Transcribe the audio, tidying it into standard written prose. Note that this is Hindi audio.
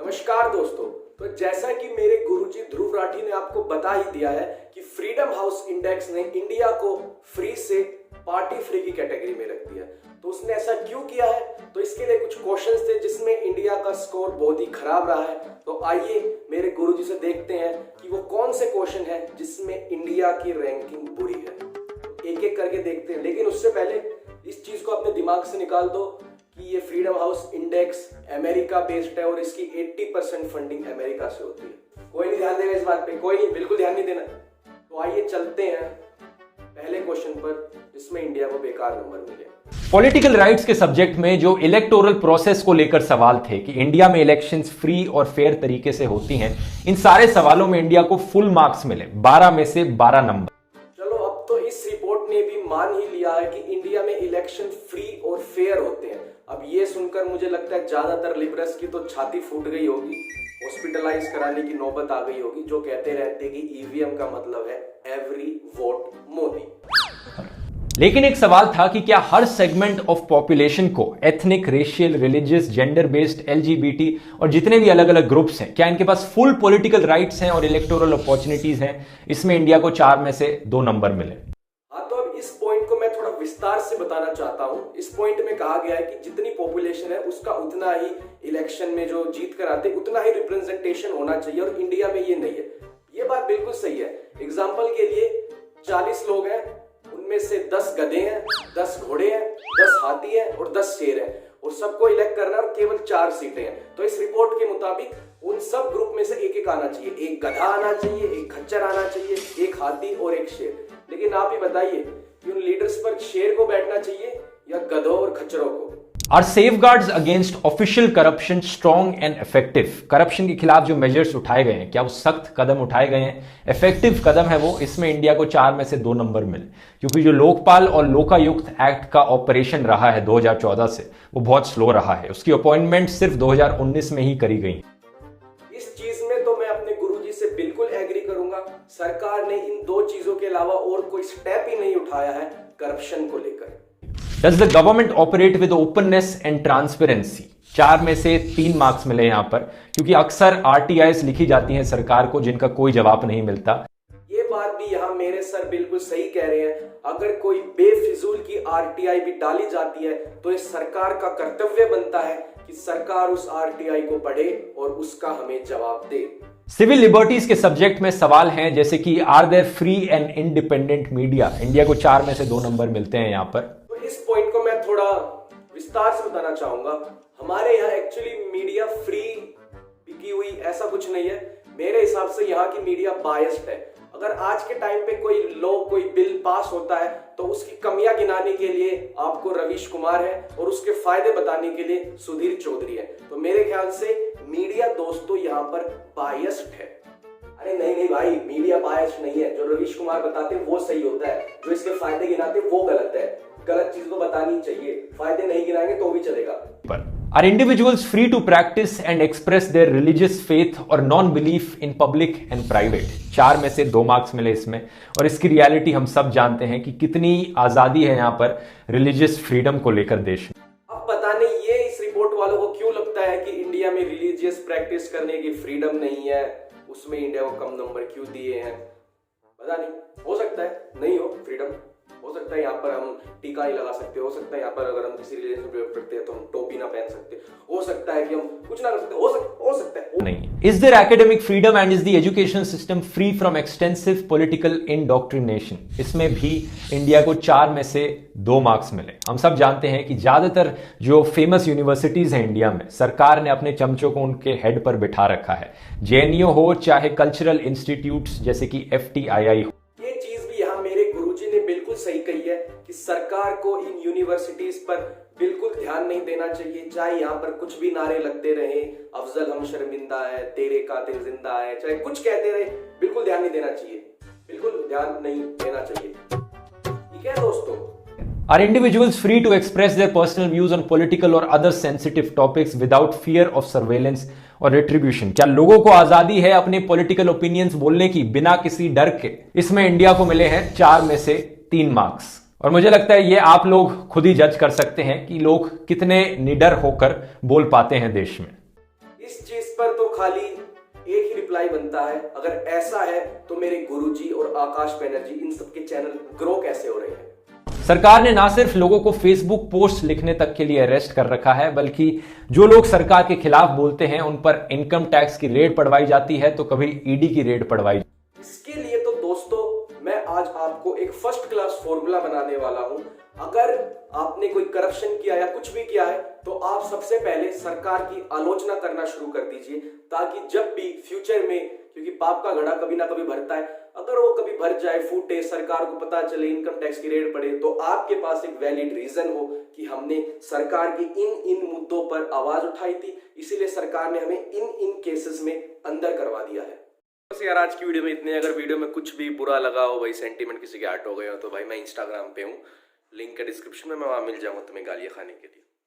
नमस्कार दोस्तों। तो जैसा कि मेरे गुरुजी ध्रुव राठी ने आपको बता ही दिया है कि फ्रीडम हाउस इंडेक्स ने इंडिया को फ्री से पार्टी फ्री की कैटेगरी में रख दिया। तो उसने ऐसा क्यों किया है? तो इसके लिए कुछ क्वेश्चंस थे जिसमें इंडिया का स्कोर बहुत ही खराब रहा है। तो आइए मेरे गुरुजी से देखते हैं कि वो कौन से क्वेश्चन है जिसमें इंडिया की रैंकिंग बुरी है। एक एक करके देखते हैं, लेकिन उससे पहले इस चीज को अपने दिमाग से निकाल दो कि ये freedom house index America based है और इसकी 80% फंडिंग अमेरिका से होती है। कोई नहीं ध्यान देगा इस बात पे, कोई नहीं, बिल्कुल ध्यान नहीं देना। तो आइए चलते हैं पहले क्वेश्चन पर जिसमें इंडिया को बेकार नंबर मिले। पॉलिटिकल राइट्स के सब्जेक्ट में जो इलेक्टोरल प्रोसेस को लेकर सवाल थे कि इंडिया में इलेक्शंस फ्री और फेयर तरीके से होती हैं, इन सारे सवालों में इंडिया को फुल मार्क्स मिले, 12 में से 12 नंबर। चलो अब तो इस रिपोर्ट ने भी मान ही लिया है कि इंडिया में इलेक्शन फ्री और फेयर होते हैं। अब ये सुनकर मुझे लगता है ज्यादातर लिबरल्स की तो छाती फूट गई होगी, हॉस्पिटलाइज कराने की नौबत आ गई होगी, जो कहते रहते हैं कि ईवीएम का मतलब है एवरी वोट मोदी। लेकिन एक सवाल था कि क्या हर सेगमेंट ऑफ पॉपुलेशन को ethnic, racial, religious, gender based, LGBT और जितने भी अलग अलग ग्रुप्स हैं, क्या इनके पास फुल पॉलिटिकल राइट्स हैं और इलेक्टोरल अपॉर्चुनिटीज हैं? इसमें इंडिया को 4 में से 2 नंबर मिले। हाँ, तो अब इस पॉइंट को मैं थोड़ा विस्तार से बताना चाहता हूँ। इस पॉइंट में कहा गया है कि जितनी पॉपुलेशन है उसका उतना ही इलेक्शन में जो जीत कर आते उतना ही रिप्रेजेंटेशन होना चाहिए, और इंडिया में ये नहीं है। ये बात बिल्कुल सही है। एग्जाम्पल के लिए 40 लोग हैं, उनमें से 10 गधे हैं, 10 घोड़े हैं, 10 हाथी हैं और 10 शेर हैं, और सबको इलेक्ट करना और केवल 4 सीटें हैं। तो इस रिपोर्ट के मुताबिक उन सब ग्रुप में से एक आना चाहिए, एक गधा आना चाहिए, एक खच्चर आना चाहिए, एक हाथी और एक शेर। लेकिन आप ही बताइए कि उन लीडर्स पर शेर को बैठना चाहिए या गधों और खच्चरों को? Are safeguards against official corruption strong and effective? Corruption के खिलाफ जो मेजर्स उठाए गए हैं, क्या वो सख्त कदम उठाए गए हैं, इफेक्टिव कदम है वो? इसमें इंडिया को 4 में से 2 नंबर मिले, क्योंकि जो लोकपाल और लोकायुक्त एक्ट का ऑपरेशन रहा है 2014 से, वो बहुत स्लो रहा है। उसकी अपॉइंटमेंट सिर्फ 2019 में ही करी गई। इस चीज में तो मैं अपने गुरुजी से बिल्कुल एग्री करूंगा। सरकार ने इन 2 चीजों के अलावा और कोई स्टेप ही नहीं उठाया है करप्शन को लेकर। Does the government operate with openness and transparency? 4 में से 3 मार्क्स मिले यहां पर, क्योंकि अक्सर RTIs लिखी जाती हैं सरकार को जिनका कोई जवाब नहीं मिलता। ये बात भी यहाँ मेरे सर बिल्कुल सही कह रहे हैं। अगर कोई बेफिजूल की RTI भी डाली जाती है तो इस सरकार का कर्तव्य बनता है कि सरकार उस RTI को पढ़े और उसका हमें जवाब दे। सिविल लिबर्टीज के सब्जेक्ट में सवाल हैं जैसे कि are there free and independent media? India को 4 में से 2 नंबर मिलते हैं यहां पर। इस पॉइंट को मैं थोड़ा विस्तार से बताना चाहूंगा। हमारे यहाँ एक्चुअली मीडिया फ्री बिकी हुई ऐसा कुछ नहीं है। मेरे हिसाब से यहाँ की मीडिया बायस्ड है। अगर आज के टाइम पे कोई लॉ, कोई बिल पास होता है तो उसकी कमियां गिनाने के लिए आपको रवीश कुमार है और उसके फायदे बताने के लिए सुधीर चौधरी है। तो मेरे ख्याल से मीडिया दोस्तों यहाँ पर बायस्ड है। अरे नहीं भाई, मीडिया बायस्ड नहीं है। जो रवीश कुमार बताते हैं वो सही होता है, जो इसके फायदे गिनाते हैं वो गलत है। गलत चीज तो बतानी चाहिए, फायदे नहीं गिनाएंगे तो भी चलेगा। Are individuals free to practice and express their religious faith or non-belief in public and private? 4 में से 2 मार्क्स मिले इसमें, और इसकी रियलिटी हम सब जानते हैं कि कितनी आजादी है यहाँ पर रिलीजियस फ्रीडम को लेकर देश में। अब पता नहीं ये इस रिपोर्ट वालों को क्यों लगता है कि इंडिया में रिलीजियस प्रैक्टिस करने की फ्रीडम नहीं है, उसमें इंडिया को कम नंबर क्यों दिए हैं? पता नहीं, हो सकता है नहीं हो फ्रीडम, हो सकता है यहाँ पर हम टीका नहीं लगा सकते, हो सकता है यहाँ पर अगर हम किसी रिलीजन से बिलोंग करते हैं तो हम टोपी ना पहन सकते, हो सकता है कि हम कुछ ना कर सकते, हो सकता है नहीं। Is there academic freedom and is the education system free from extensive political indoctrination? इसमें भी इंडिया को 4 में से 2 मार्क्स मिले। हम सब जानते हैं कि ज्यादातर जो फेमस यूनिवर्सिटीज हैं इंडिया में, सरकार ने अपने चमचों को उनके हेड पर बिठा रखा है। JNU हो चाहे कल्चरल इंस्टीट्यूट्स जैसे कि FTII हो। सही कही है कि सरकार को इन यूनिवर्सिटीज पर बिल्कुल ध्यान नहीं देना चाहिए। चाहे यहाँ पर कुछ भी नारे लगते रहे, अफजल हम शर्मिंदा है, तेरे कातिल जिंदा है, चाहे कुछ कहते रहे, बिल्कुल ध्यान नहीं देना चाहिए, बिल्कुल ध्यान नहीं देना चाहिए। ठीक है दोस्तों। Are individuals free to express their personal views on political or other sensitive topics without fear of surveillance और retribution? क्या लोगों को आजादी है अपने पॉलिटिकल ओपिनियंस बोलने की बिना किसी डर के? इसमें इंडिया को मिले हैं 4 में से 3 मार्क्स, और मुझे लगता है ये आप लोग खुद ही जज कर सकते हैं कि लोग कितने निडर होकर बोल पाते हैं देश में। इस चीज पर तो खाली एक ही रिप्लाई बनता है, अगर ऐसा है तो मेरे गुरुजी और आकाश बैनर्जी इन सबके चैनल ग्रो कैसे हो रहे हैं? सरकार ने ना सिर्फ लोगों को फेसबुक पोस्ट लिखने तक के लिए अरेस्ट कर रखा है, बल्कि जो लोग सरकार के खिलाफ बोलते हैं उन पर इनकम टैक्स की रेड पड़वाई जाती है, तो कभी ईडी की रेड पड़वाई। इसके लिए तो दोस्तों मैं आज आपको एक फर्स्ट क्लास फॉर्मूला बनाने वाला हूं। अगर आपने कोई करप्शन किया या कुछ भी किया है तो आप सबसे पहले सरकार की आलोचना करना शुरू कर दीजिए, ताकि जब भी फ्यूचर में, क्योंकि पाप का घड़ा कभी ना कभी भरता है, अगर वो कभी भर जाए, फूटे, सरकार को पता चले, इनकम टैक्स की रेड पड़े, तो आपके पास एक वैलिड रीजन हो कि हमने सरकार की इन मुद्दों पर आवाज उठाई थी, इसीलिए सरकार ने हमें इन केसेस में अंदर करवा दिया है। बस यार आज की वीडियो में इतने। अगर वीडियो में कुछ भी बुरा लगा हो, भाई सेंटीमेंट किसी के हर्ट हो गए हो, तो भाई मैं इंस्टाग्राम पे हूँ, लिंक है डिस्क्रिप्शन में, मैं वहां मिल जाऊंगा तुम्हें गालियां खाने के लिए।